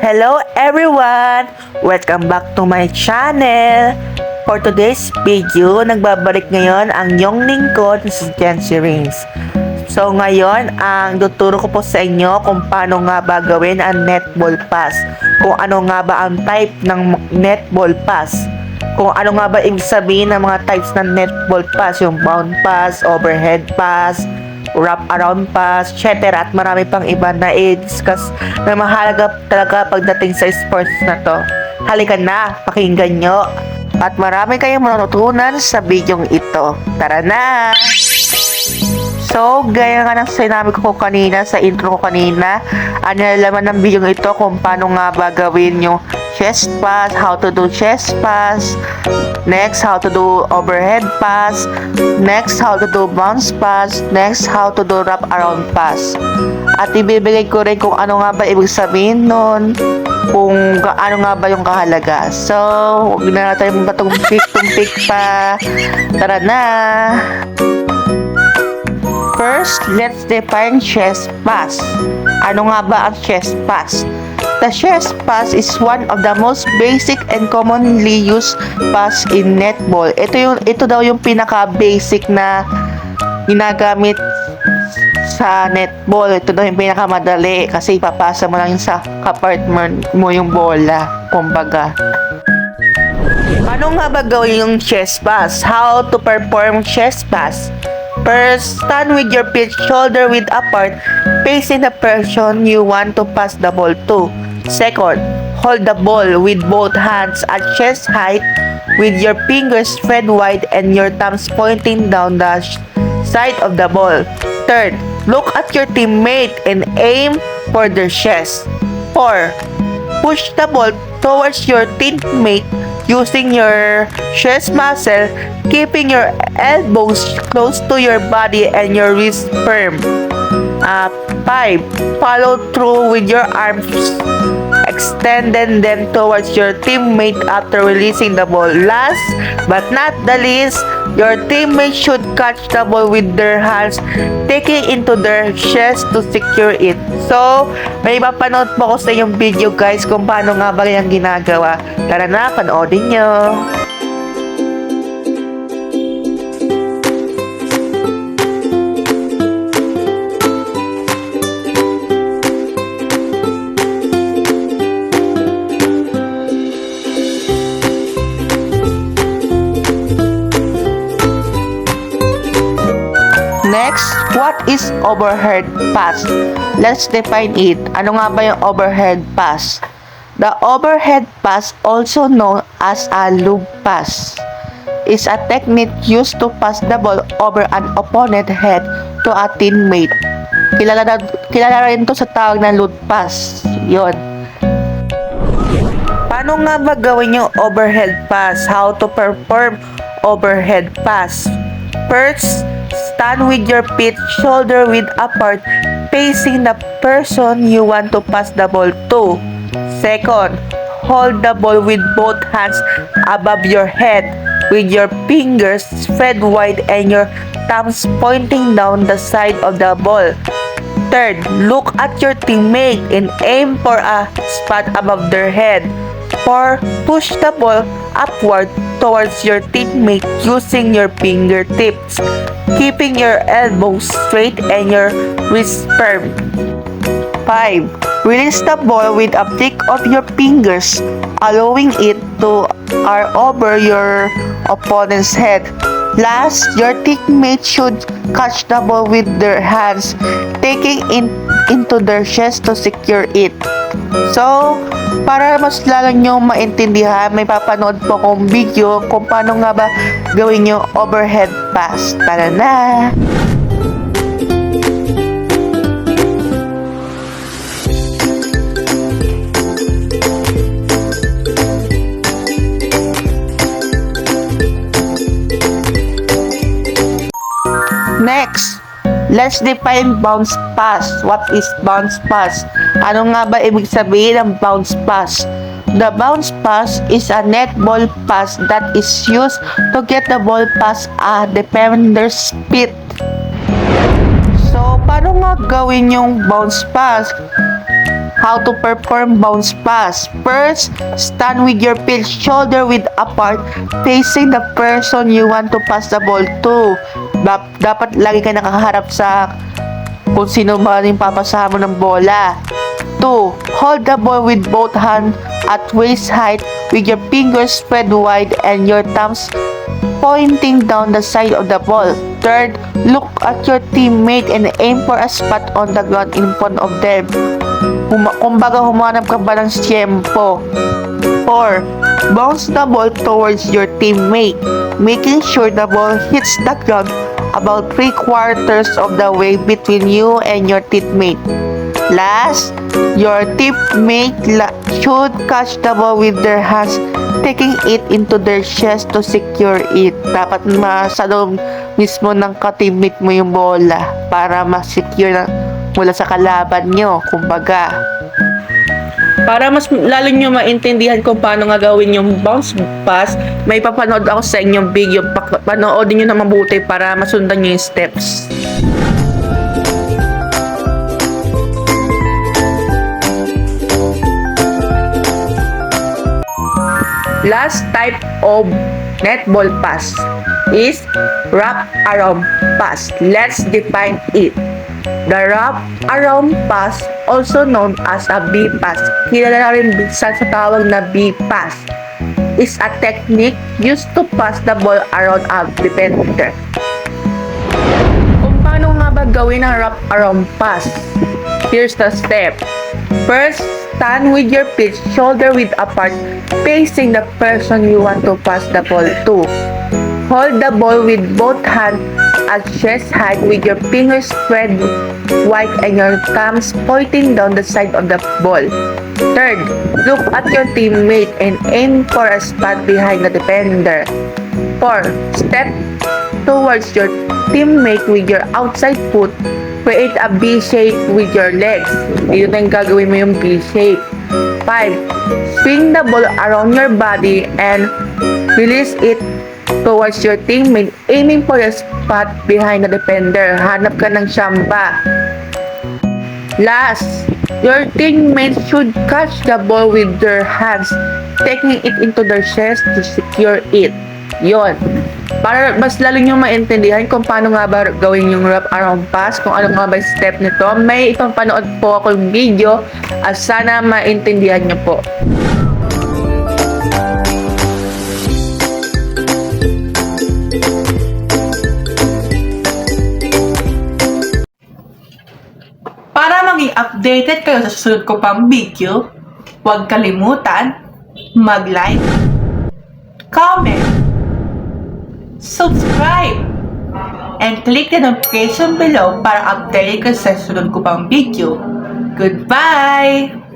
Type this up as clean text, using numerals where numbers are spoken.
Hello everyone! Welcome back to my channel! For today's video, nagbabalik ngayon ang iyong lingkod si Jency Rings. So ngayon, ang tuturo ko po sa inyo kung paano nga ba gawin ang netball pass. Kung ano nga ba ang type ng netball pass. Kung ano nga ba ibig sabihin ng mga types ng netball pass. Yung bound pass, overhead pass, wrap around pass, etc. At marami pang iba na i-discuss na mahalaga talaga pagdating sa sports na to. Halika na, pakinggan nyo. At marami kayong matutunan sa bidyong ito. Tara na! So, gaya nga ng sinabi ko kanina, sa intro ko kanina, ang nilalaman ng bidyong ito kung paano nga ba gawin yung chest pass, how to do chest pass, next, how to do overhead pass, next, how to do bounce pass, next, how to do wrap around pass. At ibibigay ko rin kung ano nga ba ibig sabihin nun, kung ano nga ba yung kahalaga. So, huwag na natin matumpik-tumpik pa. Tara na! First, let's define chest pass. Ano nga ba ang chest pass? The chest pass is one of the most basic and commonly used pass in netball. Ito daw yung pinaka-basic na ginagamit sa netball. Ito daw yung pinaka-madali kasi ipapasa mo lang yung sa kapartner mo yung bola, kumbaga. Paano nga ba gawin yung chest pass? How to perform chest pass? First, stand with your feet shoulder width apart, facing the person you want to pass the ball to. Second, hold the ball with both hands at chest height with your fingers spread wide and your thumbs pointing down the side of the ball. Third, look at your teammate and aim for their chest. 4. Push the ball towards your teammate using your chest muscle, keeping your elbows close to your body and your wrists firm. 5. Follow through with your arms extending them towards your teammate after releasing the ball. Last but not the least, your teammate should catch the ball with their hands, taking into their chest to secure it. So, may mapanood po ko sa inyong video guys kung paano nga ba yung ginagawa. Tara na, panoodin nyo. Next, what is overhead pass? Let's define it. Ano nga ba yung overhead pass? The overhead pass, also known as a loop pass, is a technique used to pass the ball over an opponent's head to a teammate. Kilala rin to sa tawag na loop pass. Yon. Paano nga ba gawin yung overhead pass? How to perform overhead pass? First, stand with your feet shoulder width apart, facing the person you want to pass the ball to. Second, hold the ball with both hands above your head, with your fingers spread wide and your thumbs pointing down the side of the ball. Third, look at your teammate and aim for a spot above their head. 4. Push the ball upward towards your teammate using your fingertips, keeping your elbows straight and your wrists firm. 5. Release the ball with a flick of your fingers, allowing it to arc over your opponent's head. Last, your teammate should catch the ball with their hands, taking into their chest to secure it. So, para mas lalo nyo maintindihan, may papanood po akong video kung paano nga ba gawin yung overhead pass. Tara na! Next, let's define bounce pass. What is bounce pass? Ano nga ba ibig sabihin ng bounce pass? The bounce pass is a netball pass that is used to get the ball past a defender's feet. So, paano nga gawin yung bounce pass? how to perform bounce pass. First, stand with your feet shoulder width apart, facing the person you want to pass the ball to. Dapat lagi ka nakaharap sa kung sino ba yung papasahan mo ng bola. 2. Hold the ball with both hands at waist height with your fingers spread wide and your thumbs pointing down the side of the ball. 3rd, look at your teammate and aim for a spot on the ground in front of them. Kumbaga humanap ka ba ng siyempo. 4. Bounce the ball towards your teammate, making sure the ball hits the ground about 3/4 of the way between you and your teammate. Last, your teammate should catch the ball with their hands, taking it into their chest to secure it. Dapat sa loob mismo ng ka-teammate mo yung bola para ma-secure na mula sa kalaban nyo, kumbaga. Para mas lalo nyo maintindihan kung paano nga gawin yung bounce pass, may papanood ako sa inyong video. Panoodin nyo na mabuti para masundan nyo yung steps. Last type of netball pass is wrap around pass. Let's define it. The wrap around pass, also known as a B-pass, kilala rin sa tawag na B-pass, is a technique used to pass the ball around a defender. Kung paano nga ba gawin ang wrap around pass? Here's the step. First, stand with your feet shoulder width apart, facing the person you want to pass the ball to. Hold the ball with both hands at chest height with your fingers spread wide and your thumbs pointing down the side of the ball. 3rd, look at your teammate and aim for a spot behind the defender. 4. Step towards your teammate with your outside foot. Create a B shape with your legs. Dito na yung gagawin mo yung B shape. 5. Swing the ball around your body and release it towards your teammate, aiming for a spot behind the defender. Hanap ka ng siyamba. Last, your teammate should catch the ball with their hands, taking it into their chest to secure it. Yon. Para mas lalo nyo maintindihan kung paano nga ba gawin yung wrap around pass, kung ano nga ba yung step nito, may ipapanood po akong video at sana maintindihan nyo po. Para maging updated kayo sa susunod ko pang video, huwag kalimutan mag-like, comment, subscribe, and click the notification below para update ka sa susunod ko pang video. Goodbye!